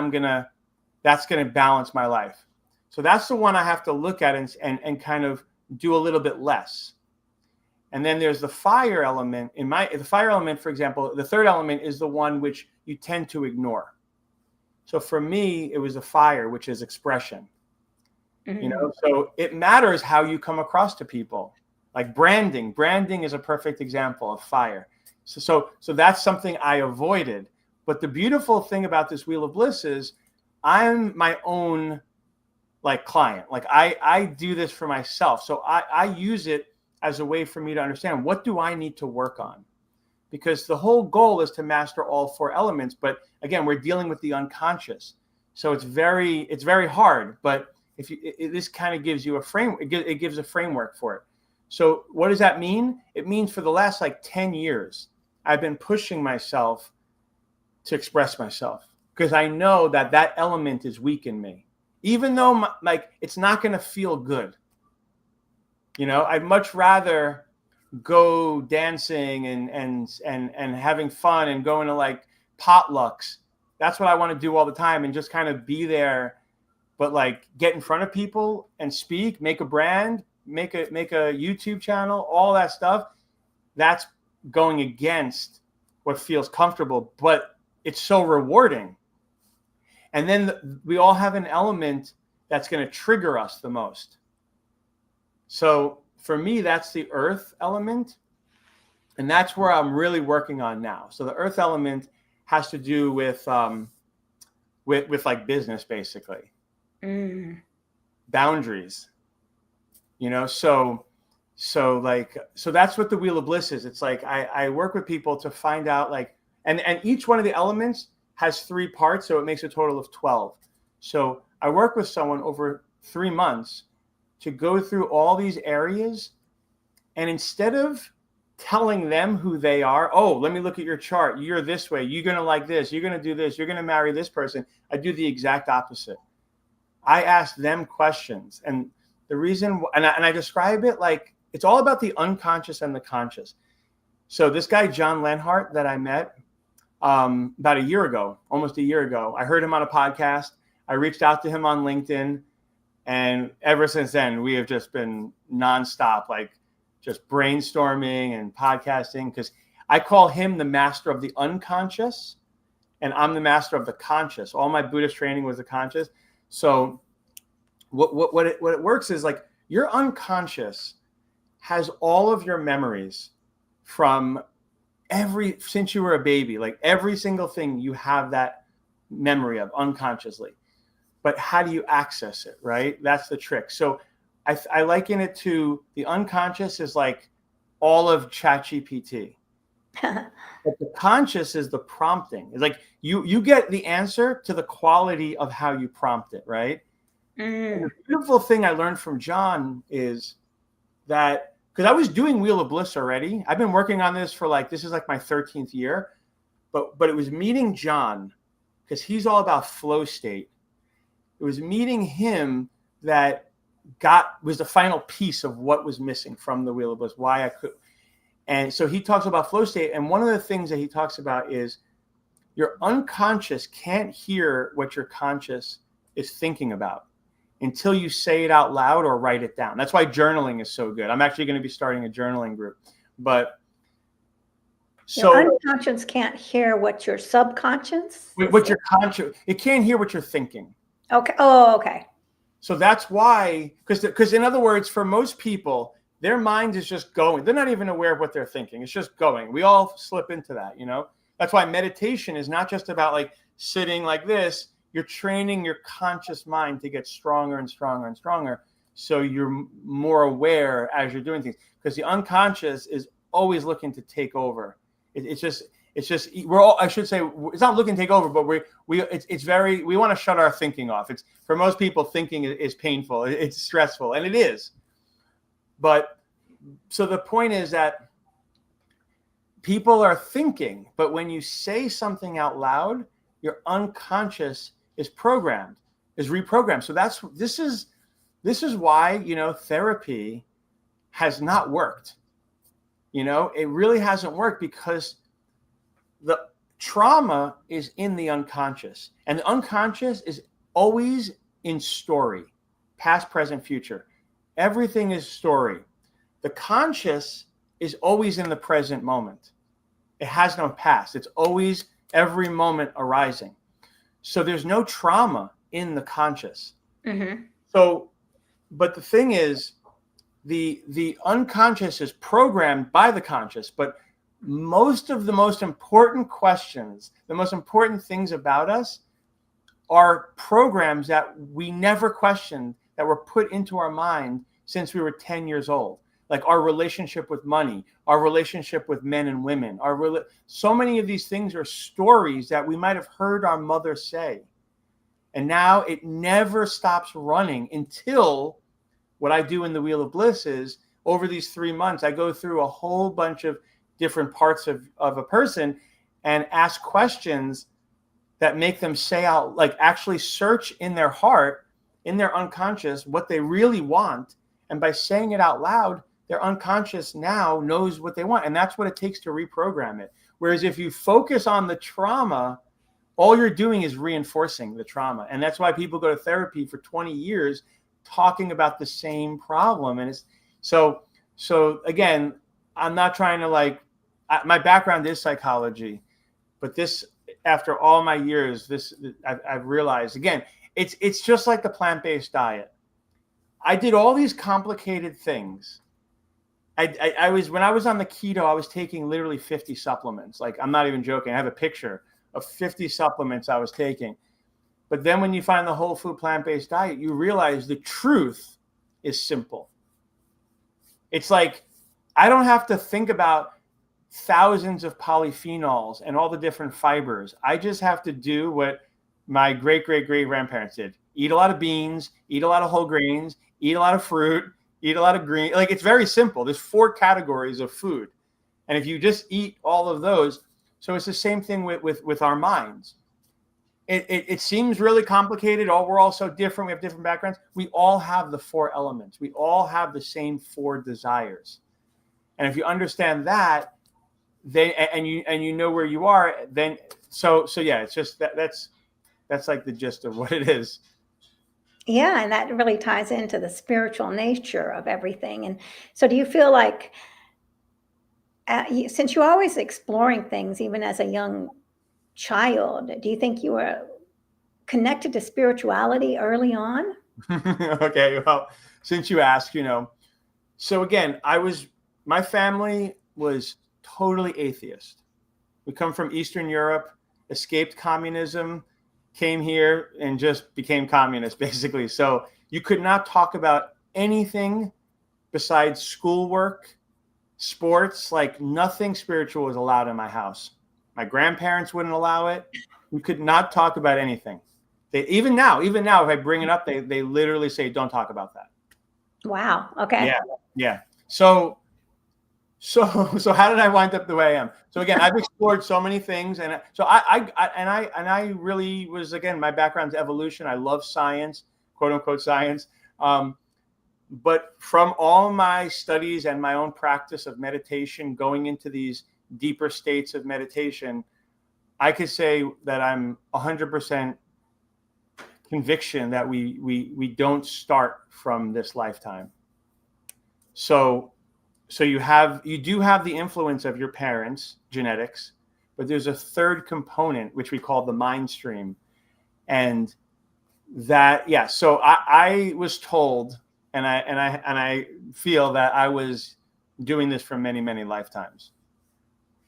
that's going to balance my life. So that's the one I have to look at and kind of do a little bit less. And then there's the fire element. The fire element, for example, the third element is the one which you tend to ignore. So for me, it was the fire, which is expression. Mm-hmm. You know, so it matters how you come across to people. Like branding. Branding is a perfect example of fire. So that's something I avoided. But the beautiful thing about this Wheel of Bliss is I'm my own like client. Like I do this for myself. So I use it as a way for me to understand, what do I need to work on? Because the whole goal is to master all 4 elements. But again, we're dealing with the unconscious. So it's very hard. But this kind of gives you a frame, it gives a framework for it. So what does that mean? It means for the last like 10 years, I've been pushing myself to express myself, because I know that element is weak in me, even though it's not going to feel good. You know, I'd much rather go dancing and having fun and going to like potlucks. That's what I want to do all the time, and just kind of be there. But like get in front of people and speak, make a brand, make a YouTube channel, all that stuff. That's going against what feels comfortable, but it's so rewarding. And then we all have an element that's going to trigger us the most. So for me, that's the earth element. And that's where I'm really working on now. So the earth element has to do with like business, basically. Boundaries. You know, so that's what the Wheel of Bliss is. It's like I work with people to find out, like, and each one of the elements has 3 parts, so it makes a total of 12. So I work with someone over 3 months to go through all these areas. And instead of telling them who they are, oh, let me look at your chart. You're this way. You're going to like this. You're going to do this. You're going to marry this person. I do the exact opposite. I ask them questions. And the reason, and I describe it like it's all about the unconscious and the conscious. So this guy, John Lenhart, that I met about a year ago, almost a year ago, I heard him on a podcast. I reached out to him on LinkedIn. And ever since then, we have just been nonstop, like just brainstorming and podcasting, because I call him the master of the unconscious and I'm the master of the conscious. All my Buddhist training was the conscious. So what it works is like your unconscious has all of your memories from since you were a baby, like every single thing you have that memory of unconsciously. But how do you access it, right? That's the trick. So I liken it to the unconscious is like all of ChatGPT. But the conscious is the prompting. It's like you get the answer to the quality of how you prompt it, right? The beautiful thing I learned from John is that, because I was doing Wheel of Bliss already. I've been working on this for this is like my 13th year. But it was meeting John, because he's all about flow state. It was meeting him that was the final piece of what was missing from the Wheel of Bliss, why I could. And so he talks about flow state. And one of the things that he talks about is your unconscious can't hear what your conscious is thinking about until you say it out loud or write it down. That's why journaling is so good. I'm actually going to be starting a journaling group. But so your unconscious can't hear what your subconscious, what your conscious, it can't hear what you're thinking. Okay. Oh, okay. So that's why, because in other words, for most people, their mind is just going. They're not even aware of what they're thinking. It's just going. We all slip into that, That's why meditation is not just about sitting like this. You're training your conscious mind to get stronger and stronger and stronger. So you're more aware as you're doing things, because the unconscious is always looking to take over. It's just we're all, I should say, it's not looking to take over, but we want to shut our thinking off. It's, for most people, thinking is painful. It's stressful, and it is. But so the point is that people are thinking, but when you say something out loud, your unconscious is reprogrammed. So this is why, therapy has not worked. It really hasn't worked, because the trauma is in the unconscious, and the unconscious is always in story, past, present, future. Everything is story. The conscious is always in the present moment. It has no past. It's always every moment arising. So there's no trauma in the conscious. Mm-hmm. So, but the thing is, the unconscious is programmed by the conscious, but most of the most important questions, the most important things about us are programs that we never questioned, that were put into our mind since we were 10 years old. Like our relationship with money, our relationship with men and women. So many of these things are stories that we might have heard our mother say. And now it never stops running until what I do in the Wheel of Bliss is, over these 3 months, I go through a whole bunch of different parts of a person and ask questions that make them say out, actually search in their heart, in their unconscious, what they really want. And by saying it out loud, their unconscious now knows what they want. And that's what it takes to reprogram it. Whereas if you focus on the trauma, all you're doing is reinforcing the trauma. And that's why people go to therapy for 20 years talking about the same problem. And it's so again, I'm not trying to my background is psychology, but this, after all my years, I've realized, again, it's just like the plant-based diet. I did all these complicated things. I was, when I was on the keto, I was taking literally 50 supplements. I'm not even joking. I have a picture of 50 supplements I was taking. But then when you find the whole food plant-based diet, you realize the truth is simple. It's like, I don't have to think about thousands of polyphenols and all the different fibers. I just have to do what my great-great-great-grandparents did. Eat a lot of beans, eat a lot of whole grains, eat a lot of fruit, eat a lot of green. Like, it's very simple. There's 4 categories of food. And if you just eat all of those, so it's the same thing with our minds. It seems really complicated. We're all so different. We have different backgrounds. We all have the 4 elements. We all have the same 4 desires. And if you understand that, and you know where you are, then so yeah, it's just that's like the gist of what it is. Yeah, and that really ties into the spiritual nature of everything. And so, do you feel like, since you're always exploring things, even as a young child, do you think you were connected to spirituality early on? Okay, well, since you asked, so again, my family was totally atheist. We come from Eastern Europe, escaped communism, came here and just became communist, basically. So you could not talk about anything besides schoolwork, sports, like nothing spiritual was allowed in my house. My grandparents wouldn't allow it. We could not talk about anything. Even now, if I bring it up, they literally say, don't talk about that. Wow. Okay. Yeah. So how did I wind up the way I am? So again, I've explored so many things, and so I really was, again, my background's evolution. I love science, quote unquote science. But from all my studies and my own practice of meditation, going into these deeper states of meditation, I could say that I'm 100% conviction that we don't start from this lifetime. So you do have the influence of your parents' genetics, but there's a third component which we call the mind stream, and that so I was told, and I feel that I was doing this for many, many lifetimes.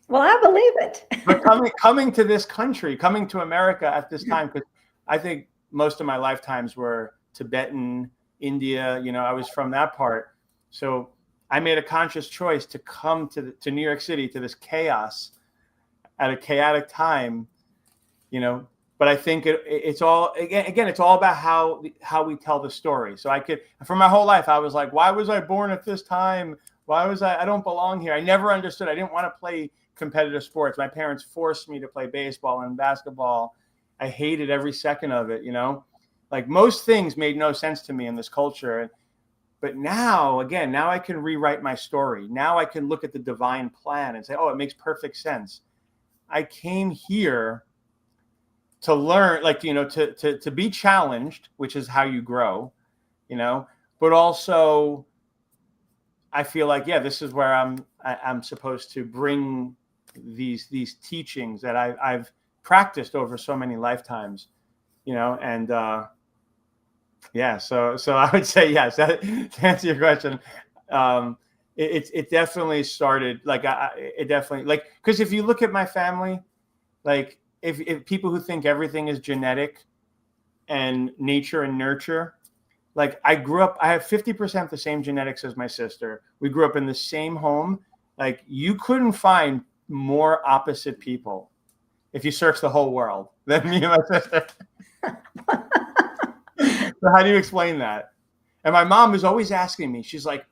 Well, I believe it. But coming to this country, coming to America at this time, because I think most of my lifetimes were Tibetan, India. I was from that part, so I made a conscious choice to come to New York City, to this chaos at a chaotic time, But I think it's all, again, it's all about how we tell the story. So for my whole life, I was like, why was I born at this time? I don't belong here. I never understood. I didn't want to play competitive sports. My parents forced me to play baseball and basketball. I hated every second of it, Like, most things made no sense to me in this culture. But now I can rewrite my story. Now I can look at the divine plan and say, oh, it makes perfect sense. I came here to learn, to be challenged, which is how you grow, but also I feel like, this is where I'm supposed to bring these teachings that I've practiced over so many lifetimes, and so I would say yes. To answer your question, it definitely started because if you look at my family, like if people who think everything is genetic and nature and nurture, like I have 50% the same genetics as my sister. We grew up in the same home. Like, you couldn't find more opposite people if you search the whole world than me and my sister. So how do you explain that? And my mom is always asking me, she's like,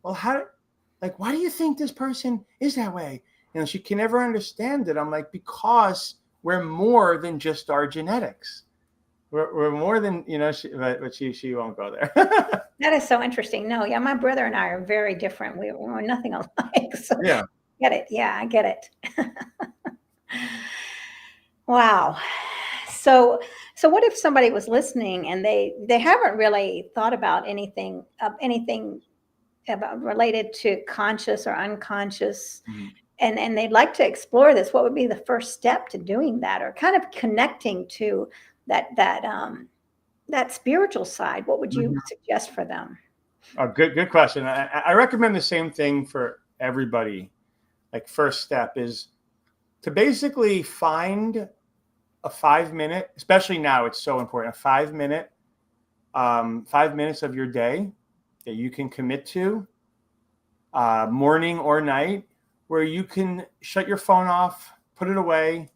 well, why do you think this person is that way? And she can never understand it. I'm like, because we're more than just our genetics. We're more than, but she won't go there. That is so interesting. No, yeah, my brother and I are very different. We're nothing alike. So Yeah. Get it. Yeah, I get it. Wow. So what if somebody was listening and they haven't really thought about anything about related to conscious or unconscious, Mm-hmm. and they'd like to explore this? What would be the first step to doing that, or kind of connecting to that spiritual side? What would you suggest for them? Oh, good question. I recommend the same thing for everybody. Like, first step is to basically find a 5-minute, especially now it's so important, a 5-minute, 5 minutes of your day that you can commit to, morning or night, where you can shut your phone off, put it away,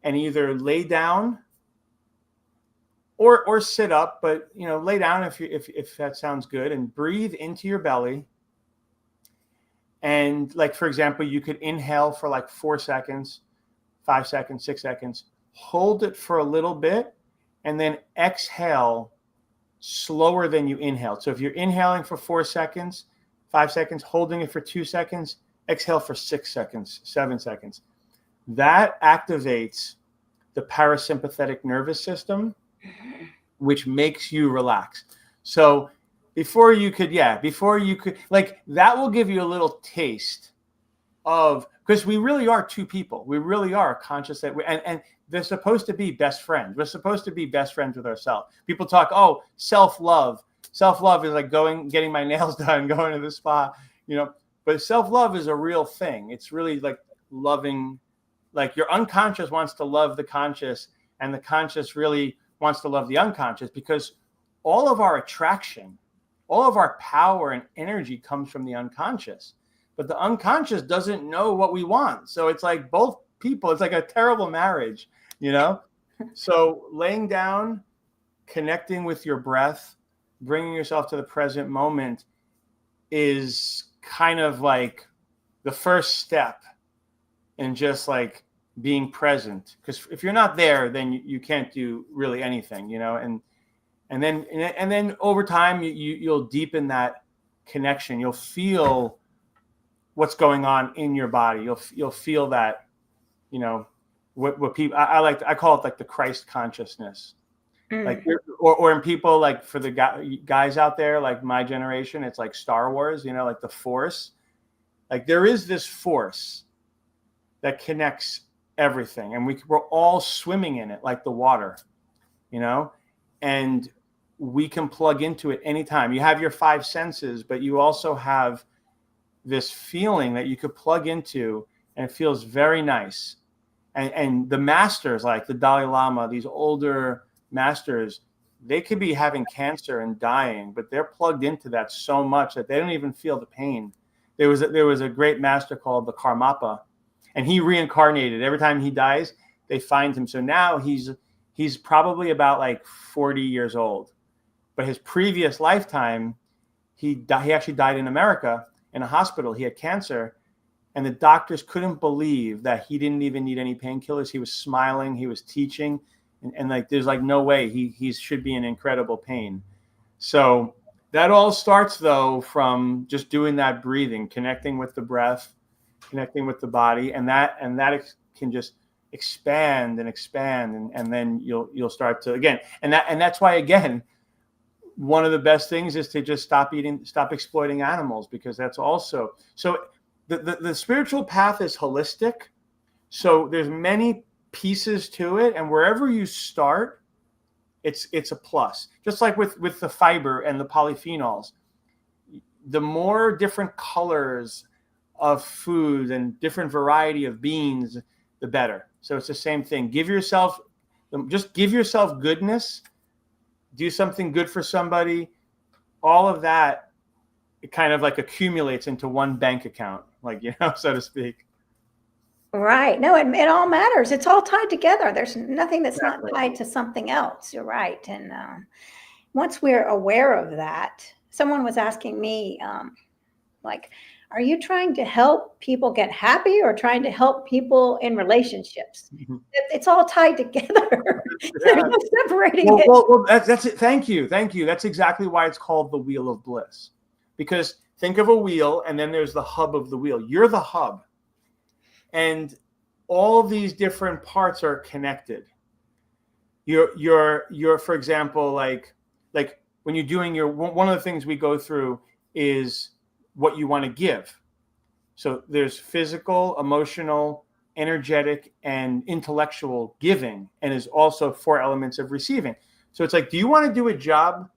and either lay down or sit up, but lay down if that sounds good, and breathe into your belly. And like, for example, you could inhale for like 4 seconds, 5 seconds, 6 seconds, hold it for a little bit, and then exhale slower than you inhaled. So if you're inhaling for 4 seconds, 5 seconds, holding it for 2 seconds, exhale for 6 seconds, 7 seconds. That activates the parasympathetic nervous system, which makes you relax. So before you could, like, that will give you a little taste of, because we really are two people. We really are conscious that and they're supposed to be best friends. We're supposed to be best friends with ourselves. People talk, oh, self-love. Self-love is like getting my nails done, going to the spa, but self-love is a real thing. It's really like loving, like your unconscious wants to love the conscious, and the conscious really wants to love the unconscious, because all of our attraction, all of our power and energy comes from the unconscious. But the unconscious doesn't know what we want. So it's like both people, it's like a terrible marriage, So laying down, connecting with your breath, bringing yourself to the present moment is kind of like the first step in just like being present. Because if you're not there, then you can't do really anything, and then over time you'll deepen that connection. You'll feel what's going on in your body. You'll feel that, what people, I call it like the Christ consciousness. Like, or in people, like for the guys out there, like my generation, it's like Star Wars, like the Force. Like there is this force that connects everything, and we're all swimming in it like the water, and we can plug into it anytime. You have your 5 senses, but you also have this feeling that you could plug into, and it feels very nice. And the masters, like the Dalai Lama, these older masters, they could be having cancer and dying, but they're plugged into that so much that they don't even feel the pain. There was a great master called the Karmapa, and he reincarnated. Every time he dies, they find him. So now he's probably about like 40 years old, but his previous lifetime, he actually died in America in a hospital. He had cancer, and the doctors couldn't believe that he didn't even need any painkillers. He was smiling, he was teaching, and like there's like no way he should be in incredible pain. So that all starts though from just doing that breathing, connecting with the breath, connecting with the body, and that can just expand, and then you'll start to, again, and that's why, again, one of the best things is to just stop exploiting animals, because that's also, so the spiritual path is holistic. So there's many pieces to it, and wherever you start, it's a plus. Just like with the fiber and the polyphenols, the more different colors of food and different variety of beans, the better. So it's the same thing. Give yourself goodness. Do something good for somebody. All of that, it kind of like accumulates into one bank account, like, so to speak. Right. No, it all matters. It's all tied together. There's nothing that's Exactly. not tied to something else. You're right. And once we're aware of that, someone was asking me, like, are you trying to help people get happy or trying to help people in relationships? It's all tied together. There's no separating it. Well, that's it. Thank you. That's exactly why it's called the Wheel of Bliss. Because think of a wheel, and then there's the hub of the wheel. You're the hub. And all these different parts are connected. You're for example, like when you're doing one of the things we go through is what you want to give. So there's physical, emotional, energetic, and intellectual giving, and is also 4 elements of receiving. So it's like, do you want to do a job?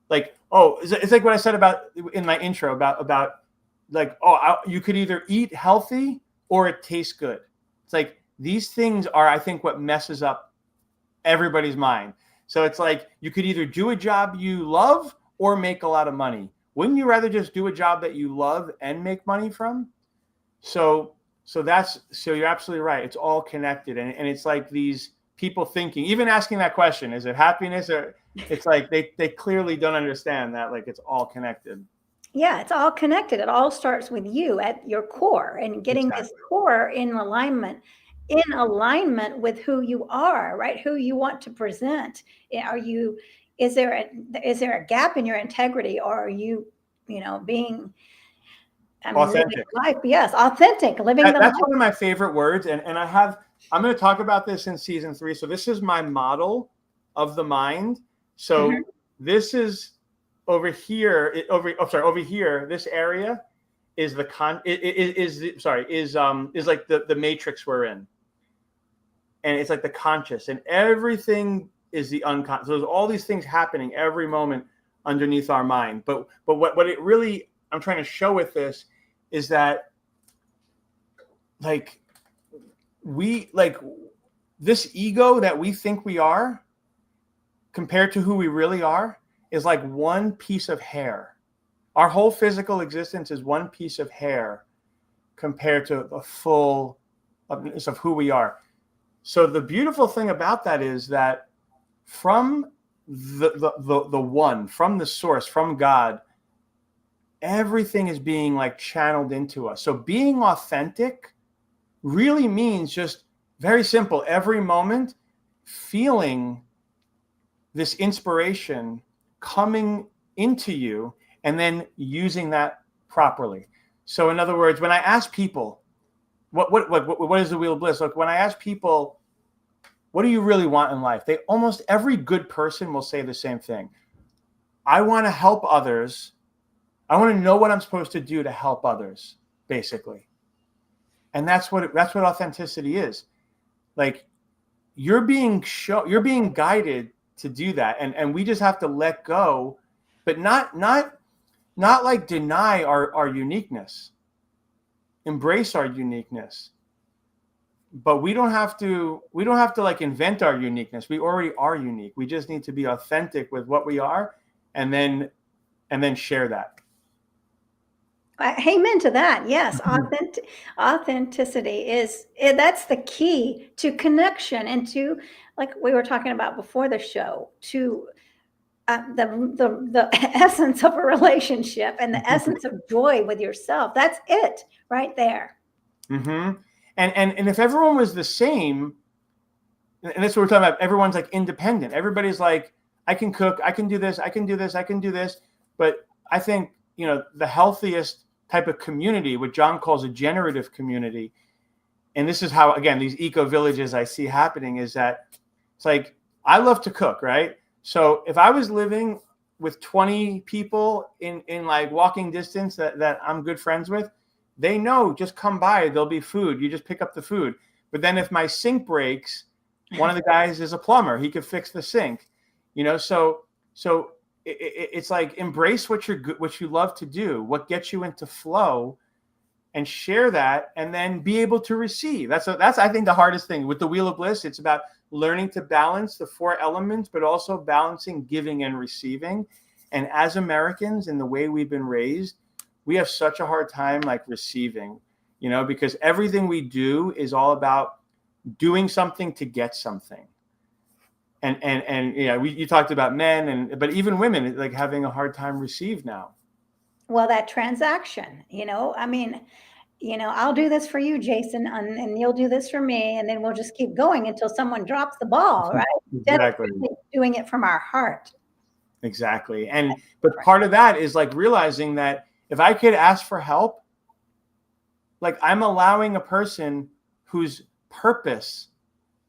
Like, it's like what I said about in my intro about like, you could either eat healthy or it tastes good. It's like, these things are, I think, what messes up everybody's mind. So it's like, you could either do a job you love or make a lot of money. Wouldn't you rather just do a job that you love and make money from? So you're absolutely right. It's all connected. And it's like these people thinking, even asking that question, is it happiness? Or it's like they clearly don't understand that, like, it's all connected. Yeah, it's all connected. It all starts with you at your core, and getting this Exactly. core in alignment with who you are, right? Who you want to present. Are you, is there a gap in your integrity, or are you, being, I mean, living Authentic. life? Yes, authentic, living the life. That's one of my favorite words. And I'm going to talk about this in season 3. So this is my model of the mind. So Mhm. this is over here, over here, this area is the is like the matrix we're in. And it's like the conscious, and everything is the unconscious. So there's all these things happening every moment underneath our mind. But what it really, I'm trying to show with this is that, like, this ego that we think we are compared to who we really are is like one piece of hair. Our whole physical existence is one piece of hair compared to the full of who we are. So the beautiful thing about that is that from the one, from the source, from God, everything is being like channeled into us. So being authentic really means just very simple, every moment feeling this inspiration coming into you and then using that properly. So in other words, when I ask people, what is the wheel of bliss? Look, when I ask people, what do you really want in life? Almost every good person will say the same thing. I want to help others. I want to know what I'm supposed to do to help others, basically. And that's what authenticity is. Like, you're being guided to do that. And we just have to let go, but not like deny our uniqueness. Embrace our uniqueness. But we don't have to like invent our uniqueness. We already are unique. We just need to be authentic with what we are, and then share that. Amen to that. Yes, authenticity that's the key to connection, and to, like we were talking about before the show, to the essence of a relationship and the essence of joy with yourself. That's it right there. Mm-hmm. And if everyone was the same, and that's what we're talking about, everyone's like independent. Everybody's like, I can cook, I can do this, I can do this, I can do this. But I think, the healthiest type of community, what John calls a generative community, and this is how, again, these eco villages I see happening, is that it's like, I love to cook, right? So if I was living with 20 people in like walking distance that I'm good friends with, they know, just come by, there'll be food. You just pick up the food. But then if my sink breaks, one of the guys is a plumber. He could fix the sink, so it's like, embrace what you love to do, what gets you into flow, and share that, and then be able to receive. That's I think the hardest thing with the Wheel of Bliss. It's about learning to balance the 4 elements, but also balancing giving and receiving. And as Americans, in the way we've been raised, we have such a hard time like receiving, because everything we do is all about doing something to get something. And you talked about men, but even women, like, having a hard time receive now. Well, that transaction, I mean, I'll do this for you, Jason, and you'll do this for me, and then we'll just keep going until someone drops the ball, right? Instead of Exactly. really doing it from our heart. Exactly. But part of that is like realizing that if I could ask for help, like, I'm allowing a person whose purpose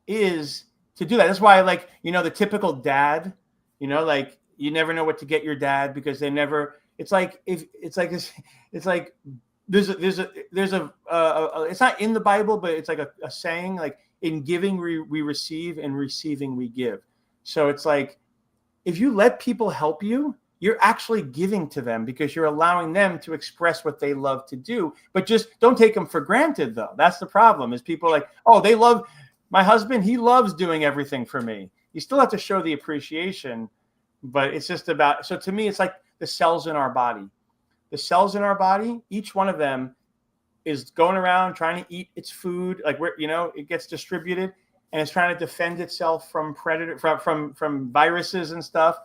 is to do that. That's why, like, the typical dad, like, you never know what to get your dad, because they never, it's like it's like there's a it's not in the Bible, but it's like a saying, like, in giving we receive, and receiving we give. So it's like, if you let people help you, you're actually giving to them, because you're allowing them to express what they love to do. But just don't take them for granted, though. That's the problem, is people are like, oh, they love my husband, he loves doing everything for me. You still have to show the appreciation, but it's just about, so to me, it's like the cells in our body. The cells in our body, each one of them is going around trying to eat its food, like where, it gets distributed, and it's trying to defend itself from from viruses and stuff.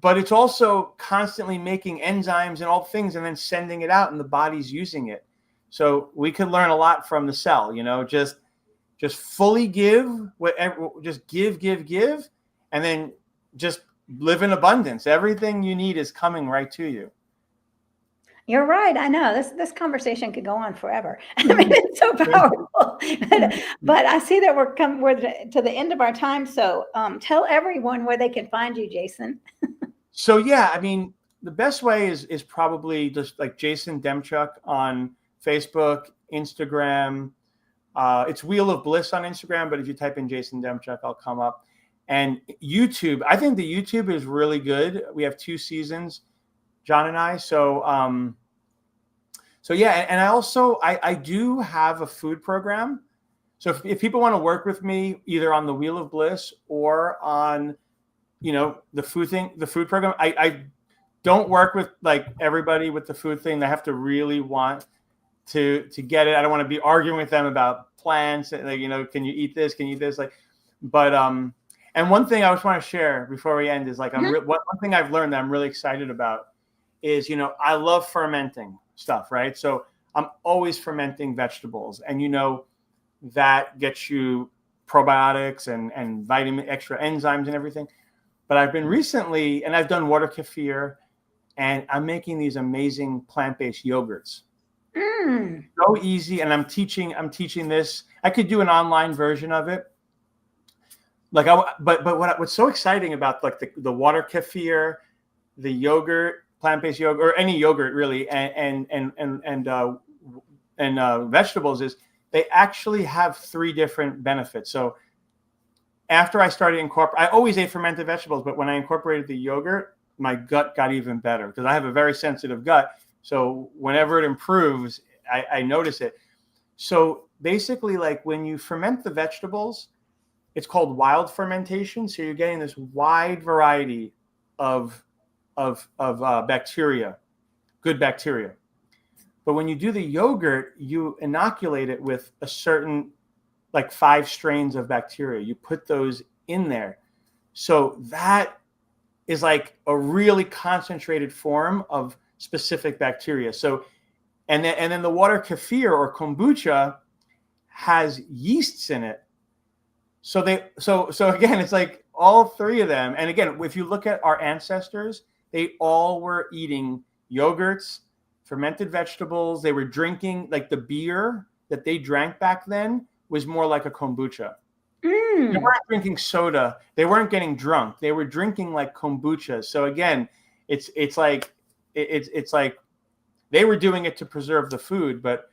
But it's also constantly making enzymes and all things and then sending it out, and the body's using it. So we can learn a lot from the cell, just fully give, whatever, just give, and then just live in abundance. Everything you need is coming right to you. You're right. I know this conversation could go on forever. I mean, it's so powerful. But I see that we're to the end of our time. So tell everyone where they can find you, Jason. So yeah, I mean, the best way is probably just like Jason Demchok on Facebook, Instagram. It's Wheel of Bliss on Instagram, but if you type in Jason Demchok, I'll come up. And YouTube, I think the YouTube is really good. We have 2 seasons, John and I. So yeah, and I do have a food program. So if people want to work with me, either on the Wheel of Bliss or on, the food program, I don't work with like everybody with the food thing. They have to really want to get it. I don't want to be arguing with them about plants, like, can you eat this? Can you eat this? Like, but and one thing I just want to share before we end is like, one thing I've learned that I'm really excited about is, I love fermenting stuff, right? So I'm always fermenting vegetables, and that gets you probiotics and vitamin, extra enzymes and everything. But I've been recently, and I've done water kefir, and I'm making these amazing plant-based yogurts. So easy, and I'm teaching this. I could do an online version of it. Like, what's so exciting about like the water kefir, the yogurt, plant-based yogurt, or any yogurt really, and vegetables is they actually have 3 different benefits. So after I started I always ate fermented vegetables, but when I incorporated the yogurt, my gut got even better because I have a very sensitive gut. So whenever it improves, I notice it. So basically, like when you ferment the vegetables, it's called wild fermentation. So you're getting this wide variety of bacteria, good bacteria. But when you do the yogurt, you inoculate it with a certain, like 5 strains of bacteria. You put those in there. So that is like a really concentrated form of specific bacteria. So, and then the water kefir or kombucha has yeasts in it. So again, it's like all 3 of them. And again, if you look at our ancestors, they all were eating yogurts, fermented vegetables. They were drinking, like the beer that they drank back then was more like a kombucha. They weren't drinking soda. They weren't getting drunk. They were drinking like kombucha. So again, it's like they were doing it to preserve the food, but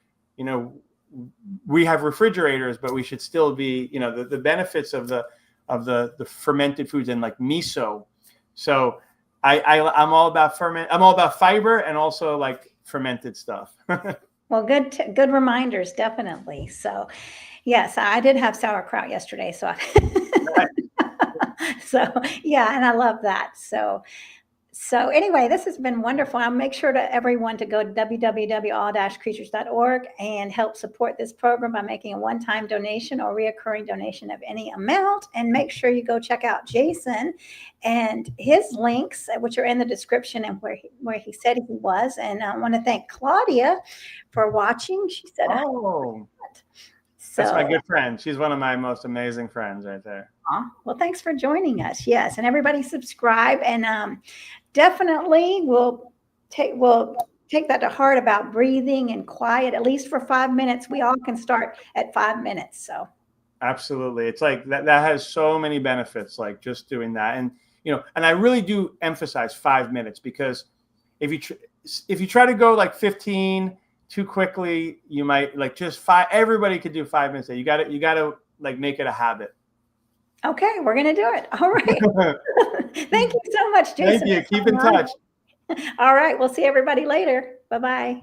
we have refrigerators, but we should still be, the benefits of the fermented foods and like miso. So I'm all about I'm all about fiber and also like fermented stuff. Well, good reminders, definitely. So, yes, I did have sauerkraut yesterday. So, yeah, and I love that. So anyway, this has been wonderful. I'll make sure to everyone to go to www.all-creatures.org and help support this program by making a one-time donation or reoccurring donation of any amount. And make sure you go check out Jason and his links, which are in the description and where he said he was. And I want to thank Claudia for watching. She said, "Oh, that's my good friend. She's one of my most amazing friends right there." Well, thanks for joining us. Yes, and everybody subscribe, and definitely we'll take that to heart about breathing and quiet, at least for 5 minutes. We all can start at 5 minutes. So absolutely, it's like that has so many benefits, like just doing that. And and I really do emphasize 5 minutes, because if you try to go like 15 too quickly, you might like just 5. Everybody could do 5 minutes. You got to like make it a habit. Okay, we're going to do it. All right. Thank you so much, Jason. Thank you. Keep in touch. All right. We'll see everybody later. Bye-bye.